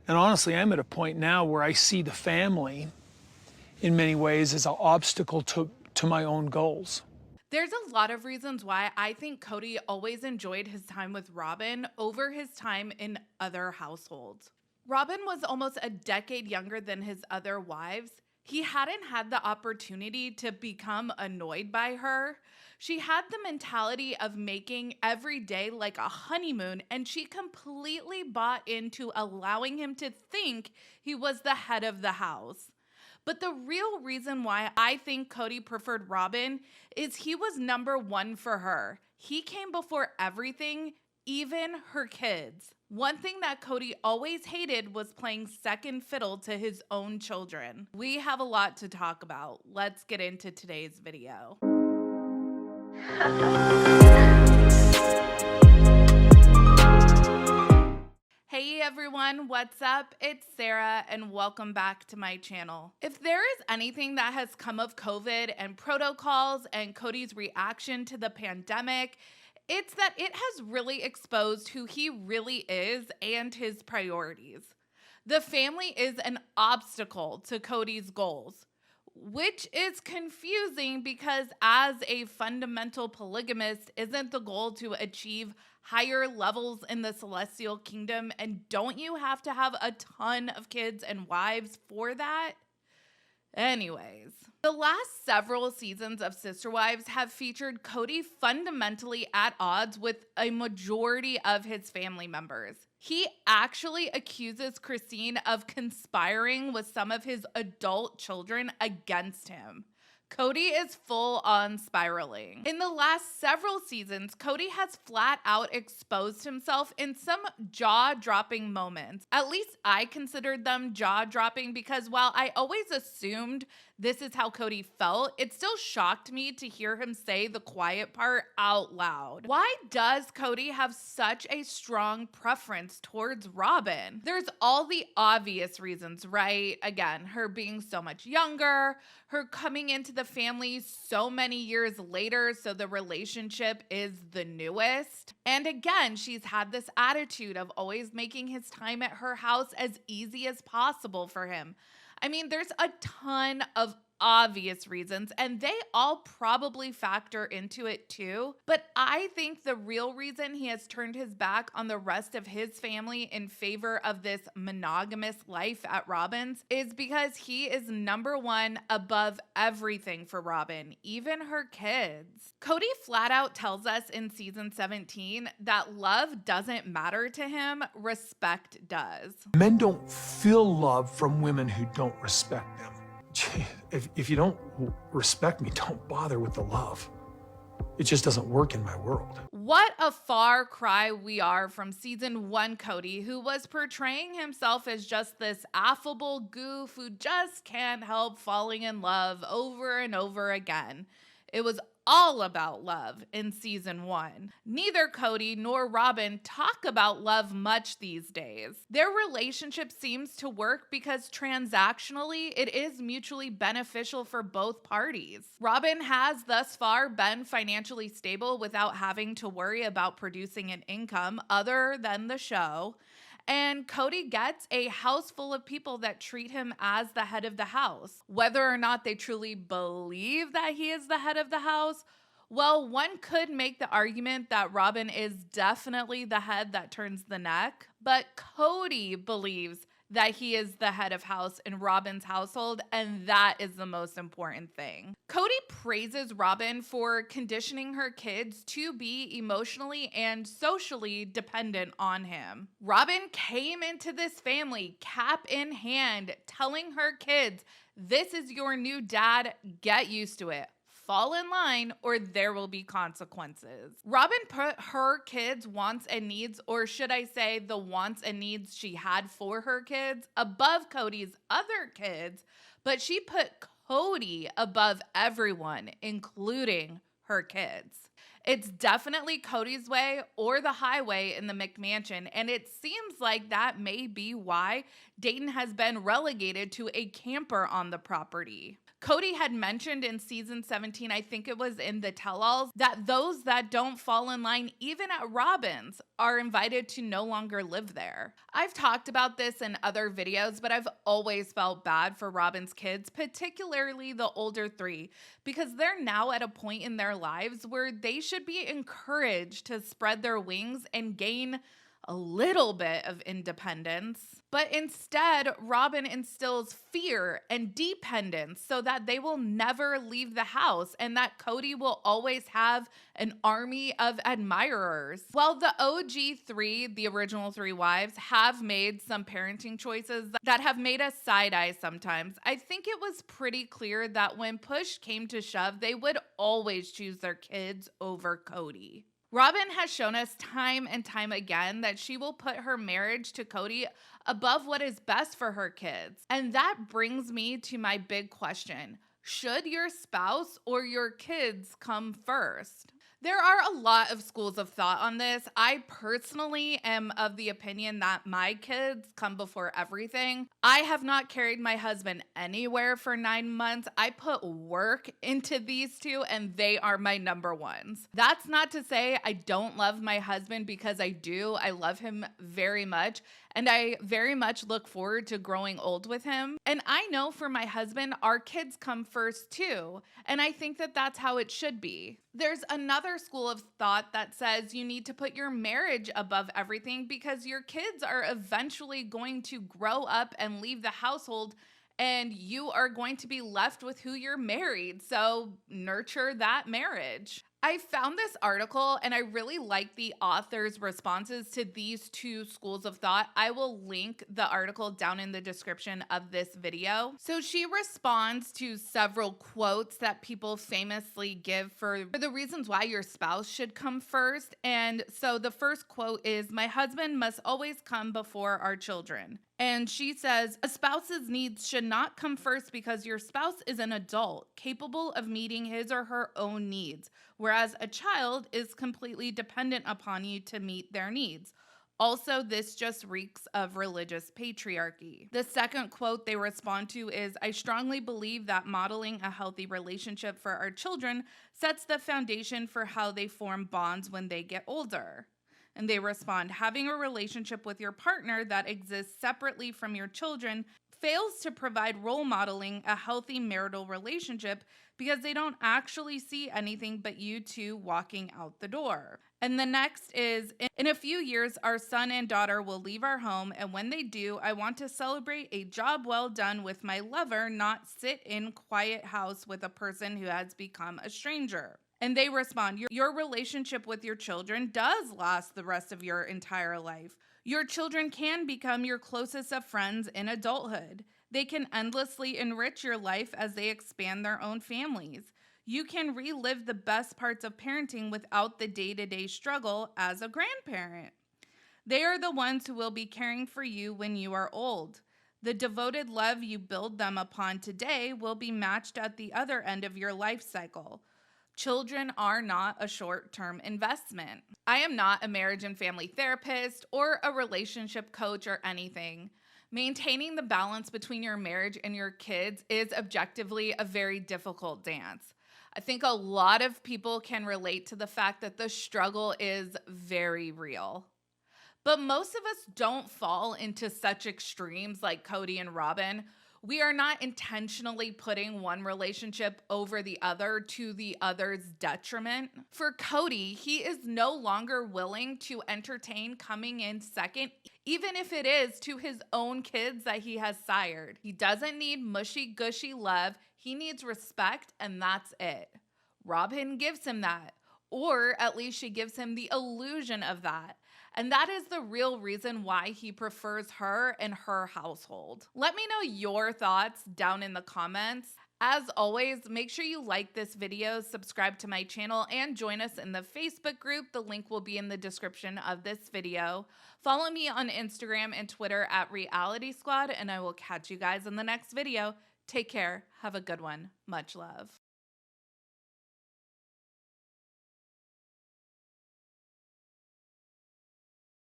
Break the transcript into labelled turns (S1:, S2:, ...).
S1: And honestly, I'm at a point now where I see the family in many ways as an obstacle to my own goals.
S2: There's a lot of reasons why I think Kody always enjoyed his time with Robyn over his time in other households. Robyn was almost a decade younger than his other wives. He hadn't had the opportunity to become annoyed by her. She had the mentality of making every day like a honeymoon, and she completely bought into allowing him to think he was the head of the house. But the real reason why I think Kody preferred Robyn is he was number one for her. He came before everything, even her kids. One thing that Kody always hated was playing second fiddle to his own children. We have a lot to talk about. Let's get into today's video. Hey everyone, what's up? It's Sarah and welcome back to my channel. If there is anything that has come of COVID and protocols and Kody's reaction to the pandemic, it's that it has really exposed who he really is and his priorities. The family is an obstacle to Kody's goals, which is confusing because as a fundamental polygamist, isn't the goal to achieve higher levels in the celestial kingdom? And don't you have to have a ton of kids and wives for that? Anyways, the last several seasons of Sister Wives have featured Kody fundamentally at odds with a majority of his family members. He actually accuses Christine of conspiring with some of his adult children against him. Kody is full on spiraling. In the last several seasons, Kody has flat out exposed himself in some jaw-dropping moments. At least I considered them jaw-dropping because while I always assumed this is how Kody felt, it still shocked me to hear him say the quiet part out loud. Why does Kody have such a strong preference towards Robyn? There's all the obvious reasons, right? Again, her being so much younger, her coming into the family so many years later, so the relationship is the newest. And again, she's had this attitude of always making his time at her house as easy as possible for him. I mean, there's a ton of obvious reasons, and they all probably factor into it too. But I think the real reason he has turned his back on the rest of his family in favor of this monogamous life at Robyn's is because he is number one above everything for Robyn, even her kids. Kody flat out tells us in season 17 that love doesn't matter to him, respect does.
S1: Men don't feel love from women who don't respect them. If you don't respect me, don't bother with the love. It just doesn't work in my world.
S2: What a far cry we are from season 1 Kody, who was portraying himself as just this affable goof who just can't help falling in love over and over again. It was all about love in season 1. Neither Kody nor Robyn talk about love much these days. Their relationship seems to work because transactionally it is mutually beneficial for both parties. Robyn has thus far been financially stable without having to worry about producing an income other than the show. And Kody gets a house full of people that treat him as the head of the house. Whether or not they truly believe that he is the head of the house, well, one could make the argument that Robyn is definitely the head that turns the neck, but Kody believes that he is the head of house in Robyn's household, and that is the most important thing. Kody praises Robyn for conditioning her kids to be emotionally and socially dependent on him. Robyn came into this family cap in hand, telling her kids, "This is your new dad, get used to it. Fall in line or there will be consequences." Robyn put her kids' wants and needs, or should I say the wants and needs she had for her kids, above Kody's other kids, but she put Kody above everyone, including her kids. It's definitely Kody's way or the highway in the McMansion, and it seems like that may be why Dayton has been relegated to a camper on the property. Kody had mentioned in season 17, I think it was in the tell-alls, that those that don't fall in line even at Robyn's are invited to no longer live there. I've talked about this in other videos, but I've always felt bad for Robyn's kids, particularly the older three, because they're now at a point in their lives where they should be encouraged to spread their wings and gain a little bit of independence. But instead, Robyn instills fear and dependence so that they will never leave the house and that Kody will always have an army of admirers. While the OG three, the original three wives, have made some parenting choices that have made us side-eye sometimes, I think it was pretty clear that when push came to shove, they would always choose their kids over Kody. Robyn has shown us time and time again that she will put her marriage to Kody above what is best for her kids. And that brings me to my big question. Should your spouse or your kids come first? There are a lot of schools of thought on this. I personally am of the opinion that my kids come before everything. I have not carried my husband anywhere for 9 months. I put work into these two and they are my number ones. That's not to say I don't love my husband, because I do. I love him very much. And I very much look forward to growing old with him. And I know for my husband, our kids come first too. And I think that that's how it should be. There's another school of thought that says you need to put your marriage above everything because your kids are eventually going to grow up and leave the household, and you are going to be left with who you're married. So nurture that marriage. I found this article and I really like the author's responses to these two schools of thought. I will link the article down in the description of this video. So she responds to several quotes that people famously give for the reasons why your spouse should come first. And so the first quote is, "My husband must always come before our children." And she says, "A spouse's needs should not come first because your spouse is an adult capable of meeting his or her own needs, whereas a child is completely dependent upon you to meet their needs. Also, this just reeks of religious patriarchy." The second quote they respond to is, "I strongly believe that modeling a healthy relationship for our children sets the foundation for how they form bonds when they get older." And they respond, "Having a relationship with your partner that exists separately from your children fails to provide role modeling a healthy marital relationship because they don't actually see anything but you two walking out the door." And the next is, "In a few years, our son and daughter will leave our home, and when they do, I want to celebrate a job well done with my lover, not sit in quiet house with a person who has become a stranger." And they respond, "Your relationship with your children does last the rest of your entire life. Your children can become your closest of friends in adulthood. They can endlessly enrich your life as they expand their own families. You can relive the best parts of parenting without the day-to-day struggle as a grandparent. They are the ones who will be caring for you when you are old. The devoted love you build them upon today will be matched at the other end of your life cycle. Children are not a short-term investment." I am not a marriage and family therapist or a relationship coach or anything. Maintaining the balance between your marriage and your kids is objectively a very difficult dance. I think a lot of people can relate to the fact that the struggle is very real. But most of us don't fall into such extremes like Kody and Robyn. We are not intentionally putting one relationship over the other to the other's detriment. For Kody, he is no longer willing to entertain coming in second, even if it is to his own kids that he has sired. He doesn't need mushy-gushy love. He needs respect, and that's it. Robyn gives him that, or at least she gives him the illusion of that. And that is the real reason why he prefers her and her household. Let me know your thoughts down in the comments. As always, make sure you like this video, subscribe to my channel, and join us in the Facebook group. The link will be in the description of this video. Follow me on Instagram and Twitter at realiteasquad, and I will catch you guys in the next video. Take care. Have a good one. Much love.